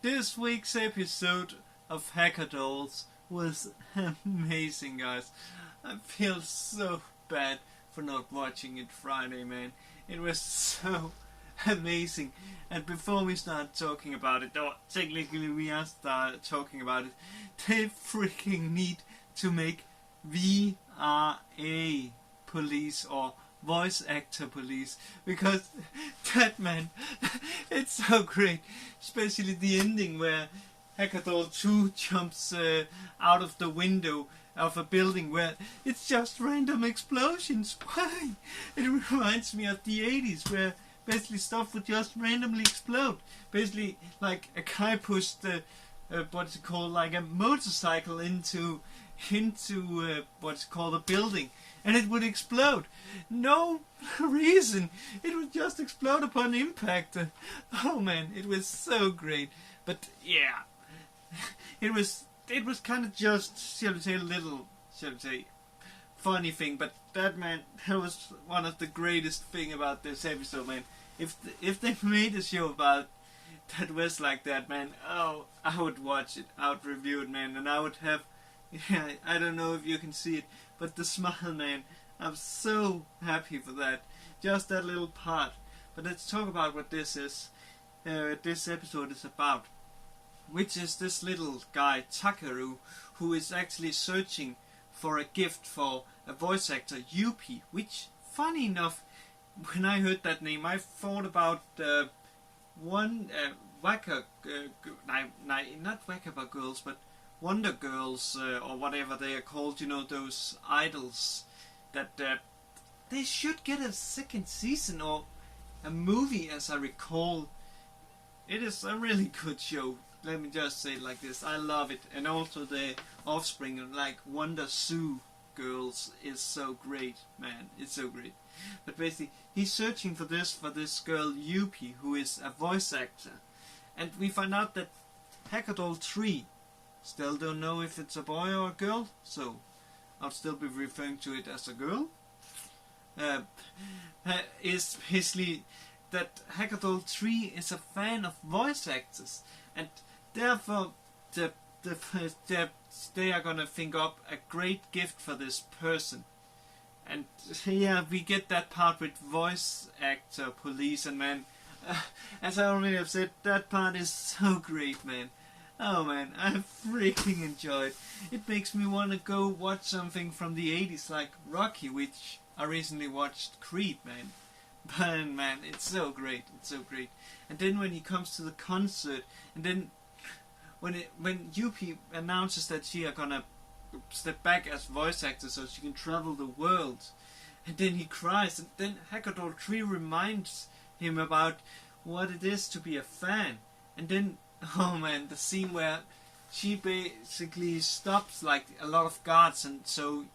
This week's episode of Hacka Dolls was amazing, guys. I feel so bad for not watching it Friday, man. It was so amazing. And before we start talking about it, or technically we are talking about it, they freaking need to make VRA police or voice actor police, because that, man, it's so great, especially the ending where Hacka Doll 2 jumps out of the window of a building where it's just random explosions. Why? It reminds me of the 80s where basically stuff would just randomly explode. Basically, like a guy pushed what's it called, like a motorcycle into what's called a building, and it would explode. No reason. It would just explode upon impact. Oh man, it was so great. But yeah, it was kind of just, shall we say, funny thing. But that, man, that was one of the greatest thing about this episode, man. If they made a show about that was like that, man, oh, I would watch it, I would review it, man, and I would have, yeah, I don't know if you can see it, but the smile, man, I'm so happy for that, just that little part. But let's talk about what this is, this episode is about, which is this little guy, Takaru, who is actually searching for a gift for a voice actor, Yuppie, which, funny enough, when I heard that name, I thought about one Wacka, not Wacka Girls, but Wonder Girls, or whatever they are called, you know, those idols that they should get a second season or a movie, as I recall. It is a really good show, let me just say it like this. I love it, and also the offspring, like Wonder Sue Girls, is so great, man, it's so great. But basically, he's searching for this girl Yuppie, who is a voice actor, and we find out that Hacka Doll 3, still don't know if it's a boy or a girl, so I'll still be referring to it as a girl, is basically that Hacka Doll 3 is a fan of voice actors, and therefore they are gonna think up a great gift for this person. And yeah, we get that part with voice actor police, and man, as I already have said, that part is so great, man. Oh man, I freaking enjoyed. It makes me want to go watch something from the 80s like Rocky, which I recently watched Creed, man. But man, it's so great, it's so great. And then when he comes to the concert, and then when Yuppie announces that she are gonna step back as voice actor so she can travel the world, and then he cries, and then Hacka Doll 3 reminds him about what it is to be a fan. And then, oh man, the scene where she basically stops like a lot of guards, and so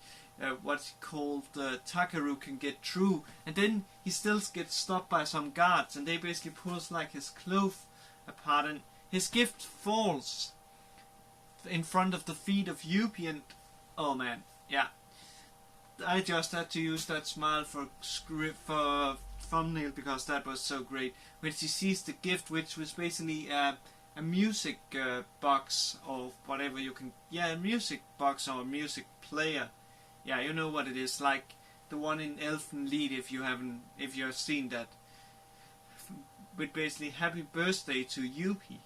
what's called Takaru can get through, and then he still gets stopped by some guards, and they basically pulls like his cloth apart, and his gift falls in front of the feet of Yuppie, and oh man, yeah, I just had to use that smile for thumbnail, because that was so great. When she sees the gift, which was basically a music box or whatever you can, yeah, a music box or a music player, yeah, you know what it is, like the one in Elfen Lied, if you have seen that, with basically happy birthday to Yuppie.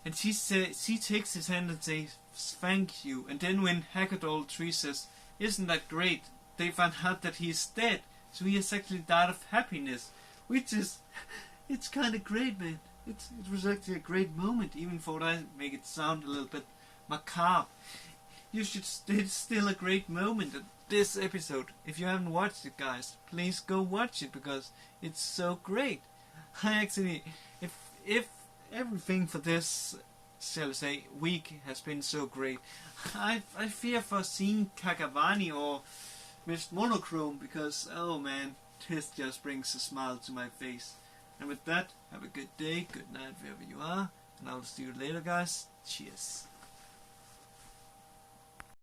And she takes his hand and says, thank you. And then when Hacka Doll 3 says, isn't that great? They found out that he's dead. So he has actually died of happiness. Which is, it's kind of great, man. It was actually a great moment, even for I make it sound a little bit macabre. It's still a great moment at this episode. If you haven't watched it, guys, please go watch it, because it's so great. I actually, if everything for this, shall I say, week has been so great, I fear for seeing Kakavani or Miss Monochrome, because oh man, this just brings a smile to my face. And with that, have a good day, good night wherever you are, and I'll see you later, guys. Cheers.